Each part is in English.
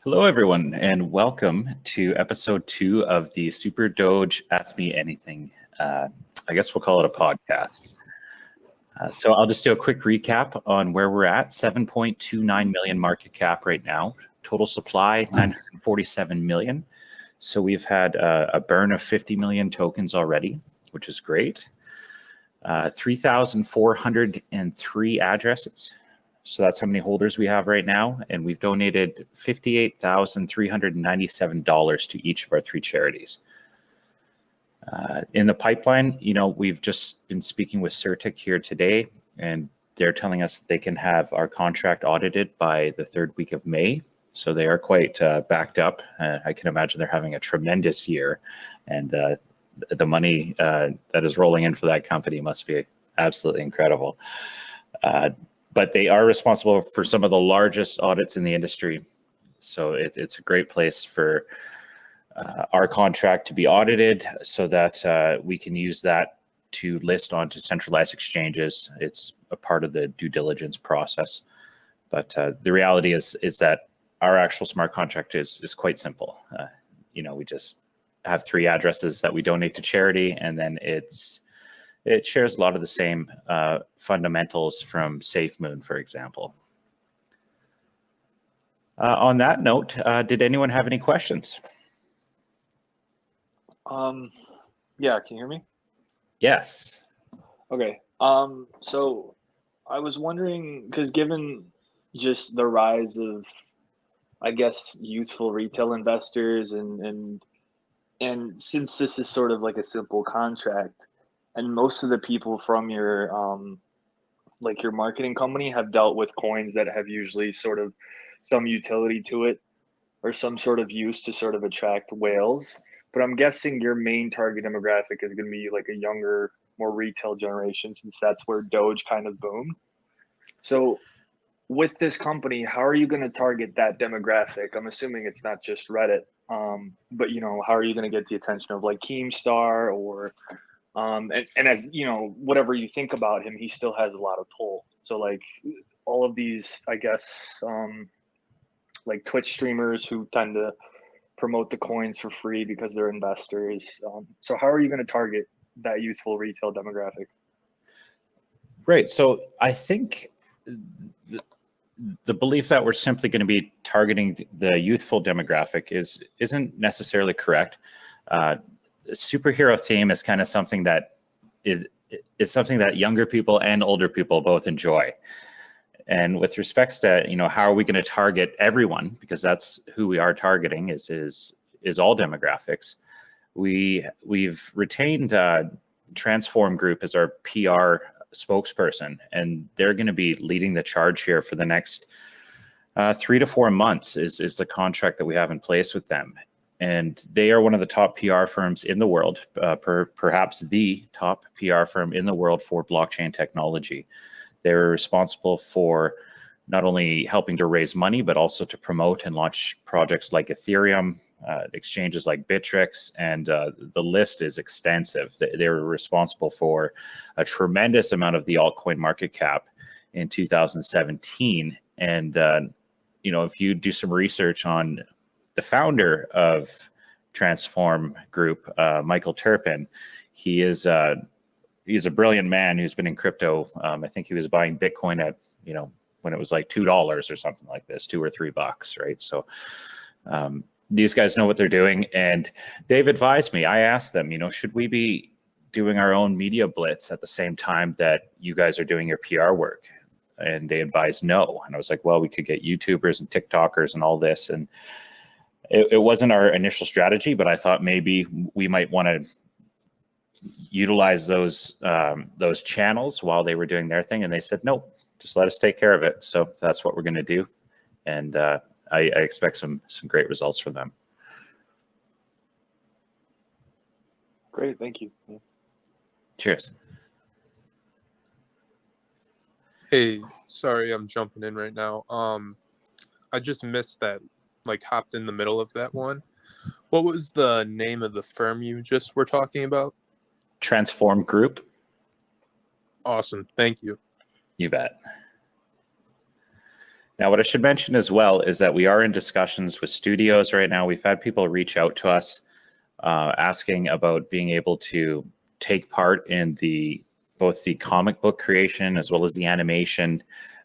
Hello, everyone, and welcome to episode 2 of the SUPERDOGE Ask Me Anything. I guess we'll call it a podcast. So I'll just do a quick recap on where we're at. 7.29 million market cap right now. Total supply, 947 million. So we've had a burn of 50 million tokens already, which is great. 3,403 addresses. So that's how many holders we have right now. And we've donated $58,397 to each of our 3 charities. In the pipeline, we've just been speaking with CERTIC here today, and they're telling us that they can have our contract audited by the 3rd week of May. So they are quite backed up. I can imagine they're having a tremendous year. And the money that is rolling in for that company must be absolutely incredible. But they are responsible for some of the largest audits in the industry. So it's a great place for our contract to be audited so that we can use that to list onto centralized exchanges. It's a part of the due diligence process. But the reality is that our actual smart contract is quite simple. We just have 3 addresses that we donate to charity, and then it shares a lot of the same fundamentals from SafeMoon, for example. On that note, did anyone have any questions? Yeah, can you hear me? Yes. Okay. So I was wondering, because given just the rise of, I guess, youthful retail investors and since this is sort of like a simple contract, and most of the people from your your marketing company have dealt with coins that have usually sort of some utility to it or some sort of use to sort of attract whales. But I'm guessing your main target demographic is going to be like a younger, more retail generation, since that's where Doge kind of boomed. So with this company, how are you going to target that demographic? I'm assuming it's not just Reddit, but how are you going to get the attention of like Keemstar or and as whatever you think about him, he still has a lot of pull. So like all of these, I guess, like Twitch streamers who tend to promote the coins for free because they're investors. So how are you going to target that youthful retail demographic? Right. So I think the belief that we're simply going to be targeting the youthful demographic isn't necessarily correct. Superhero theme is kind of something that is something that younger people and older people both enjoy. And with respects to how are we going to target everyone, because that's who we are targeting is all demographics. We've retained Transform Group as our PR spokesperson, and they're going to be leading the charge here for the next 3 to 4 months is the contract that we have in place with them. And they are one of the top PR firms in the world, perhaps the top PR firm in the world for blockchain technology. They're responsible for not only helping to raise money, but also to promote and launch projects like Ethereum, exchanges like Bittrex, and the list is extensive. They're responsible for a tremendous amount of the altcoin market cap in 2017. And, if you do some research on the founder of Transform Group, Michael Turpin, he's a brilliant man who's been in crypto. I think he was buying Bitcoin at, when it was like $2 or something like this, $2 or $3, right? So these guys know what they're doing, and they've advised me. I asked them, should we be doing our own media blitz at the same time that you guys are doing your PR work? And they advised no. And I was like, well, we could get YouTubers and TikTokers and all this. And it wasn't our initial strategy, but I thought maybe we might want to utilize those channels while they were doing their thing. And they said, no, just let us take care of it. So that's what we're going to do. And I expect some great results from them. Great. Thank you. Cheers. Hey, sorry, I'm jumping in right now. I just missed that, hopped in the middle of that one. What was the name of the firm you just were talking about? Transform Group. Awesome. Thank you. You bet. Now, what I should mention as well is that we are in discussions with studios right now. We've had people reach out to us asking about being able to take part in both the comic book creation as well as the animation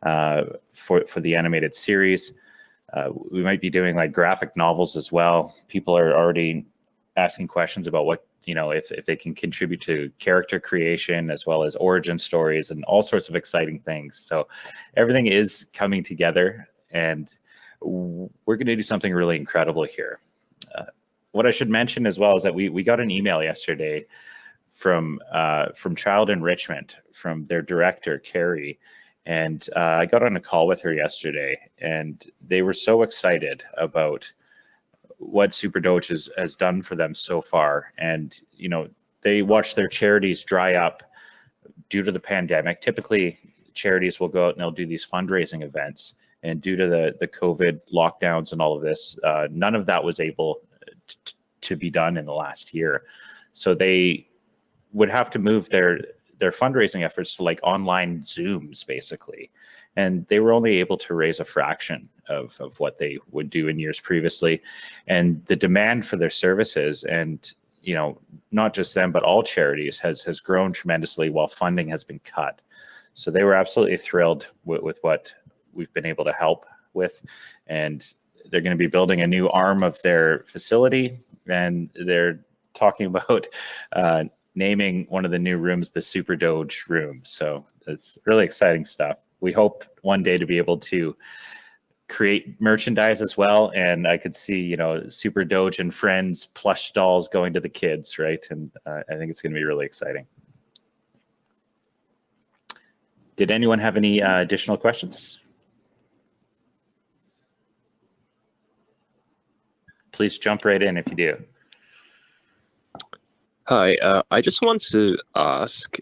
for the animated series. We might be doing like graphic novels as well. People are already asking questions about what, if they can contribute to character creation as well as origin stories and all sorts of exciting things. So everything is coming together, and we're going to do something really incredible here. What I should mention as well is that we got an email yesterday from Child Enrichment, from their director, Carrie. And I got on a call with her yesterday, and they were so excited about what SUPERDOGE has done for them so far. And, they watched their charities dry up due to the pandemic. Typically, charities will go out and they'll do these fundraising events. And due to the COVID lockdowns and all of this, none of that was able to be done in the last year. So they would have to move their fundraising efforts to like online Zooms, basically. And they were only able to raise a fraction of what they would do in years previously. And the demand for their services, and not just them, but all charities has grown tremendously while funding has been cut. So they were absolutely thrilled with what we've been able to help with. And they're going to be building a new arm of their facility, and they're talking about naming one of the new rooms the SUPERDOGE room. So it's really exciting stuff. We hope one day to be able to create merchandise as well. And I could see, SUPERDOGE and Friends plush dolls going to the kids, right? And I think it's going to be really exciting. Did anyone have any additional questions? Please jump right in if you do. Hi, I just want to ask,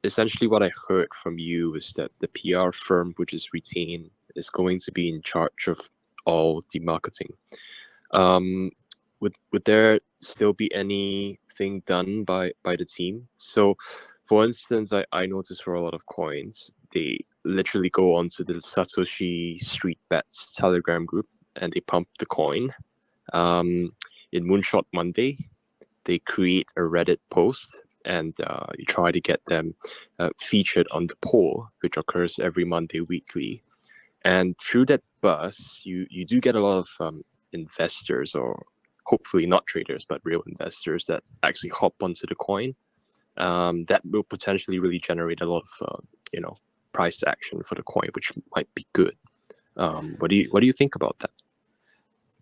essentially what I heard from you is that the PR firm which is retained is going to be in charge of all the marketing. Would there still be anything done by the team? So, for instance, I noticed for a lot of coins, they literally go onto the Satoshi Street Bets Telegram group and they pump the coin. In Moonshot Monday, they create a Reddit post and you try to get them featured on the poll, which occurs every Monday weekly. And through that buzz, you do get a lot of investors, or hopefully not traders, but real investors that actually hop onto the coin. That will potentially really generate a lot of price action for the coin, which might be good. What do you think about that?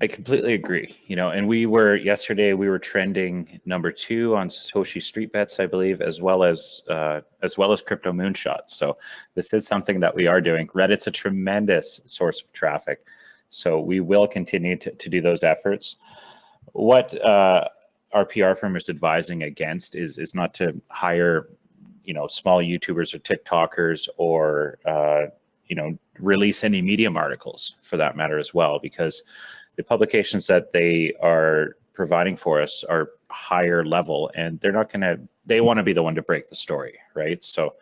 I completely agree. And yesterday we were trending #2 on Satoshi Street Bets, I believe, as well as Crypto Moonshots. So this is something that we are doing. Reddit's a tremendous source of traffic, so we will continue to do those efforts. What our PR firm is advising against is not to hire, small YouTubers or TikTokers, or release any Medium articles for that matter as well, because the publications that they are providing for us are higher level, and they want to be the one to break the story, right? So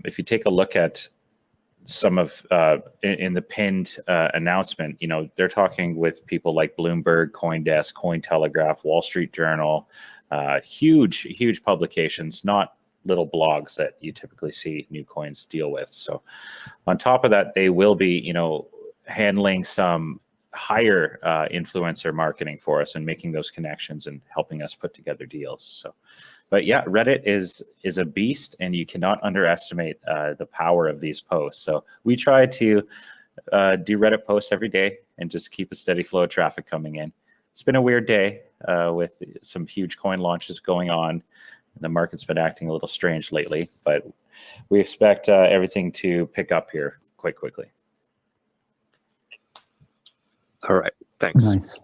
if you take a look at some of in the pinned announcement, they're talking with people like Bloomberg, CoinDesk, Cointelegraph, Wall Street Journal, huge publications, not little blogs that you typically see new coins deal with. So on top of that, they will be, handling some higher influencer marketing for us and making those connections and helping us put together deals. So, but yeah, Reddit is a beast, and you cannot underestimate the power of these posts. So we try to do Reddit posts every day and just keep a steady flow of traffic coming in. It's been a weird day with some huge coin launches going on. The market's been acting a little strange lately, but we expect everything to pick up here quite quickly. All right, thanks. Nice.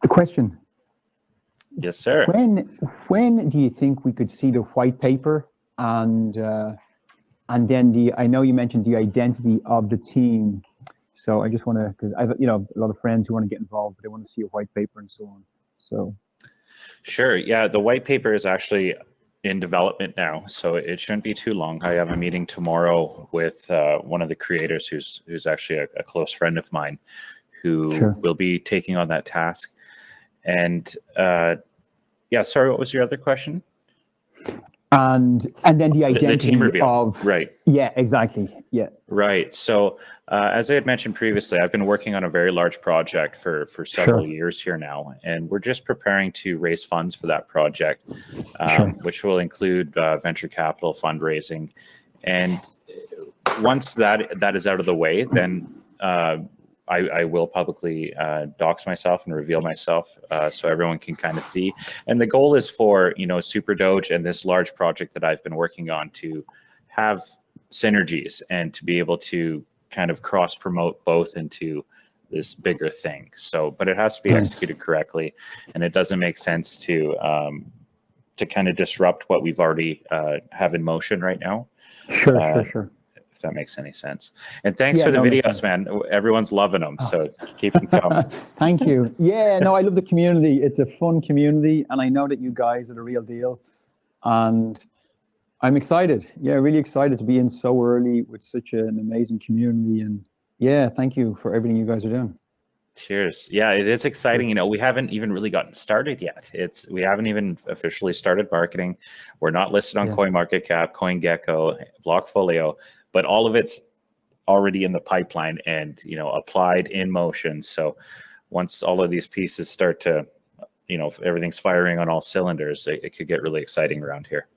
The question. Yes, sir. When do you think we could see the white paper and then I know you mentioned the identity of the team. So I just want to, because I've a lot of friends who want to get involved, but they want to see a white paper and so on. So. Sure. Yeah, the white paper is actually in development now, so it shouldn't be too long. I have a meeting tomorrow with one of the creators who's actually a close friend of mine who Sure. will be taking on that task. And yeah, sorry, what was your other question? And then the identity The team reveal, of right? Yeah, exactly. Yeah. Right. So as I had mentioned previously, I've been working on a very large project for several years here now, and we're just preparing to raise funds for that project, which will include venture capital fundraising. And once that is out of the way, then I will publicly dox myself and reveal myself so everyone can kind of see. And the goal is for, SUPERDOGE and this large project that I've been working on to have synergies and to be able to kind of cross promote both into this bigger thing. So, but it has to be executed correctly, and it doesn't make sense to kind of disrupt what we've already have in motion right now. Sure. If that makes any sense. And thanks for the videos, man. Everyone's loving them. So keep them coming. Thank you. Yeah, no, I love the community. It's a fun community, and I know that you guys are the real deal. And I'm excited. Yeah, really excited to be in so early with such an amazing community. And yeah, thank you for everything you guys are doing. Cheers. Yeah, it is exciting. We haven't even really gotten started yet. We haven't even officially started marketing. We're not listed on CoinMarketCap, CoinGecko, Blockfolio, but all of it's already in the pipeline and, applied in motion. So once all of these pieces start to, if everything's firing on all cylinders, it could get really exciting around here.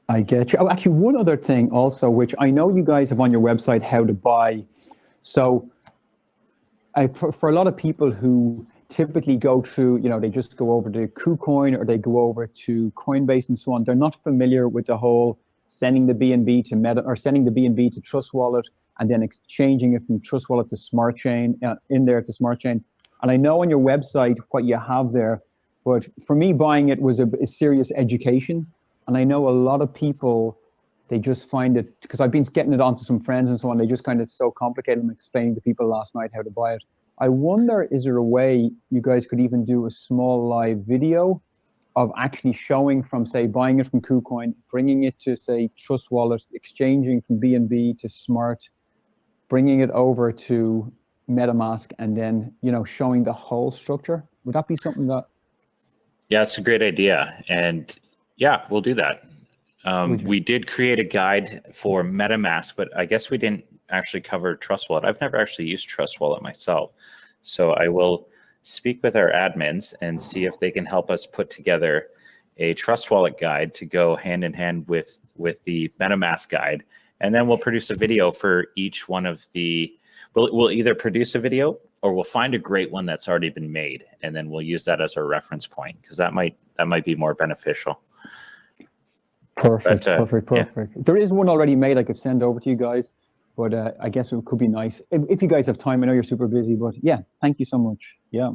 I get you. Oh, actually, one other thing also, which I know you guys have on your website, how to buy. So for a lot of people who typically go through, they just go over to KuCoin or they go over to Coinbase and so on. They're not familiar with the whole sending the BNB to Meta or sending the BNB to Trust Wallet and then exchanging it from Trust Wallet to Smart Chain, in there to Smart Chain. And I know on your website what you have there, but for me, buying it was a serious education. And I know a lot of people, they just find it, because I've been getting it onto some friends and so on, they just kind of so complicated. I'm explaining to people last night how to buy it. I wonder, is there a way you guys could even do a small live video of actually showing from, say, buying it from KuCoin, bringing it to, say, Trust Wallet, exchanging from BNB to Smart, bringing it over to MetaMask, and then, showing the whole structure? Would that be something that... Yeah, it's a great idea. And yeah, we'll do that. We did create a guide for MetaMask, but I guess we didn't actually cover Trust Wallet. I've never actually used Trust Wallet myself. So I will speak with our admins and see if they can help us put together a Trust Wallet guide to go hand in hand with the MetaMask guide. And then we'll produce a video for each one of the, we'll either produce a video or we'll find a great one that's already been made. And then we'll use that as our reference point, because that might be more beneficial. Perfect. Yeah. There is one already made I could send over to you guys, but I guess it could be nice if you guys have time. I know you're super busy, but yeah, thank you so much. Yeah.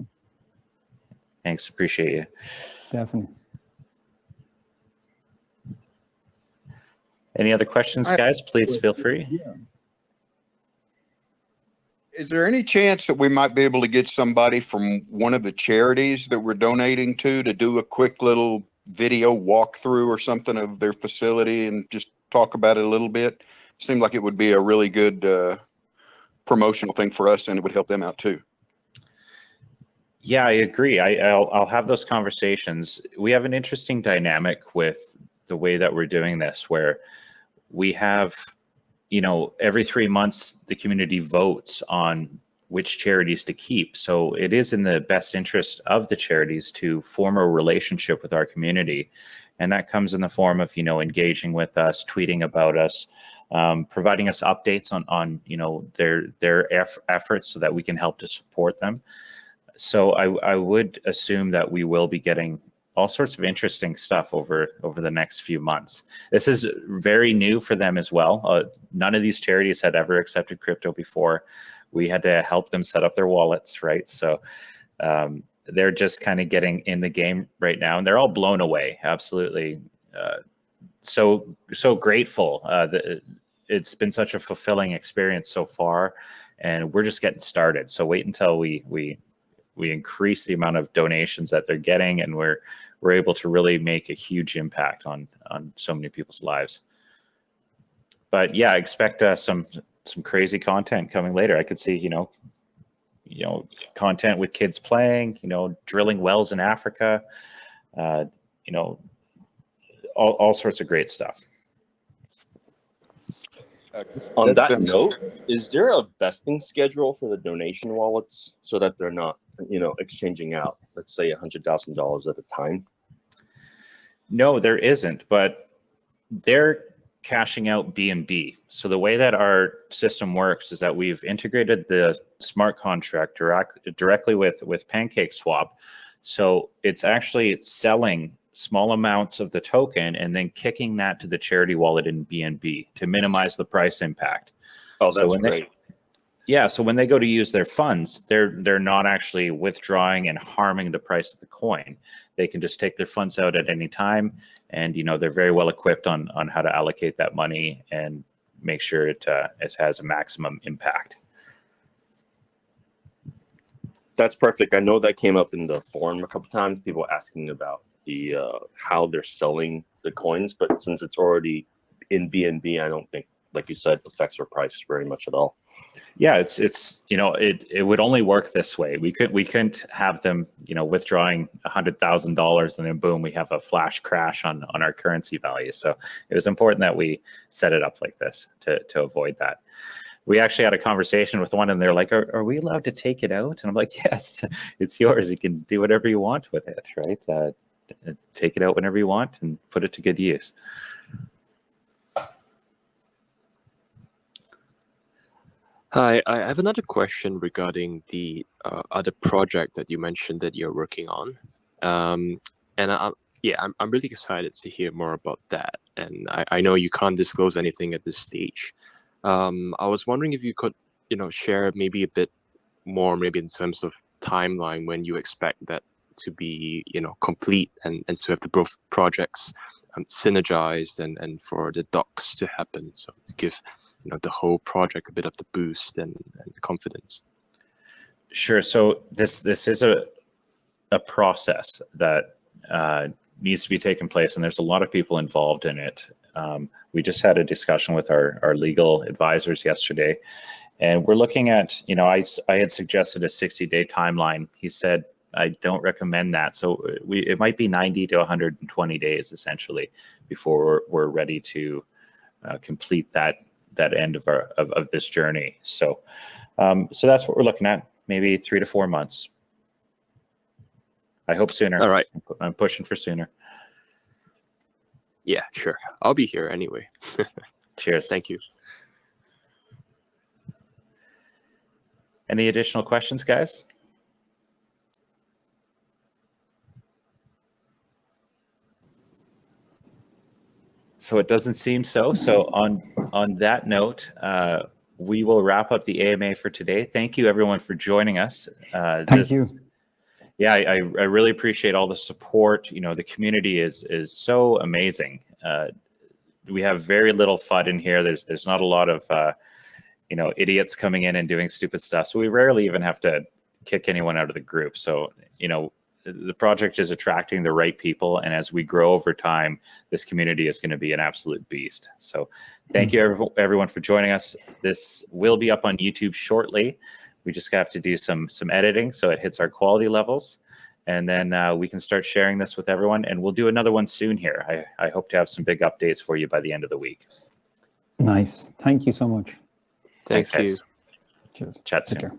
Thanks. Appreciate you. Definitely. Any other questions, guys? Please feel free. Yeah. Is there any chance that we might be able to get somebody from one of the charities that we're donating to do a quick little video walkthrough or something of their facility and just talk about it a little bit? Seemed like it would be a really good promotional thing for us, and it would help them out too. Yeah, I agree. I'll have those conversations. We have an interesting dynamic with the way that we're doing this, where we have, every 3 months, the community votes on which charities to keep. So it is in the best interest of the charities to form a relationship with our community. And that comes in the form of, engaging with us, tweeting about us, providing us updates on their efforts so that we can help to support them. So I would assume that we will be getting all sorts of interesting stuff over the next few months. This is very new for them as well. None of these charities had ever accepted crypto before. We had to help them set up their wallets, right? So they're just kind of getting in the game right now, and they're all blown away. Absolutely, so grateful. It's been such a fulfilling experience so far, and we're just getting started. So wait until we increase the amount of donations that they're getting, and we're we're able to really make a huge impact on so many people's lives. But yeah, expect some crazy content coming later. I could see, you know, content with kids playing, you know, drilling wells in Africa, you know, all sorts of great stuff. On that note, is there a vesting schedule for the donation wallets so that they're not, you know, exchanging out, let's say $100,000 at a time? No, there isn't, but they're cashing out BNB. So the way that our system works is that we've integrated the smart contract directly with PancakeSwap. So it's actually selling small amounts of the token and then kicking that to the charity wallet in BNB to minimize the price impact. Oh, that's great. Yeah, so when they go to use their funds, they're not actually withdrawing and harming the price of the coin. They can just take their funds out at any time, and you know they're very well equipped on how to allocate that money and make sure it has a maximum impact. That's perfect. I know that came up in the forum a couple times. People asking about the how they're selling the coins, but since it's already in BNB, I don't think, like you said, affects our price very much at all. Yeah, it's you know it would only work this way. We couldn't have them, you know, withdrawing $100,000 and then boom, we have a flash crash on our currency value. So it was important that we set it up like this to avoid that. We actually had a conversation with one, and they're like, "Are we allowed to take it out?" And I'm like, "Yes, it's yours. You can do whatever you want with it, right? Take it out whenever you want and put it to good use." Hi, I have another question regarding the other project that you mentioned that you're working on. And I'm really excited to hear more about that. And I know you can't disclose anything at this stage. I was wondering if you could, you know, share maybe a bit more, maybe in terms of timeline when you expect that to be, you know, complete and to have the both projects synergized and for the docs to happen. So to give, you know, the whole project a bit of the boost and confidence. Sure. So this is a process that needs to be taking place, and there's a lot of people involved in it. We just had a discussion with our legal advisors yesterday, and we're looking at, you know, I had suggested a 60-day timeline. He said, I don't recommend that. So it might be 90 to 120 days essentially before we're ready to complete that end of this journey. So that's what we're looking at, maybe 3 to 4 months. I hope sooner. All right. I'm pushing for sooner. Yeah, sure. I'll be here anyway. Cheers. Thank you. Any additional questions, guys? So it doesn't seem so. So on that note, we will wrap up the AMA for today. Thank you, everyone, for joining us. Thank you. Yeah, I really appreciate all the support. You know, the community is so amazing. We have very little FUD in here. There's not a lot of you know, idiots coming in and doing stupid stuff. So we rarely even have to kick anyone out of the group. So, you know, the project is attracting the right people, and as we grow over time, this community is going to be an absolute beast. So thank you everyone for joining us. This will be up on YouTube shortly. We just have to do some editing so it hits our quality levels, and then we can start sharing this with everyone, and we'll do another one soon here. I hope to have some big updates for you by the end of the week. Nice. Thank you so much. Thanks, Thank you. guys. Cheers. Chat Take soon. care.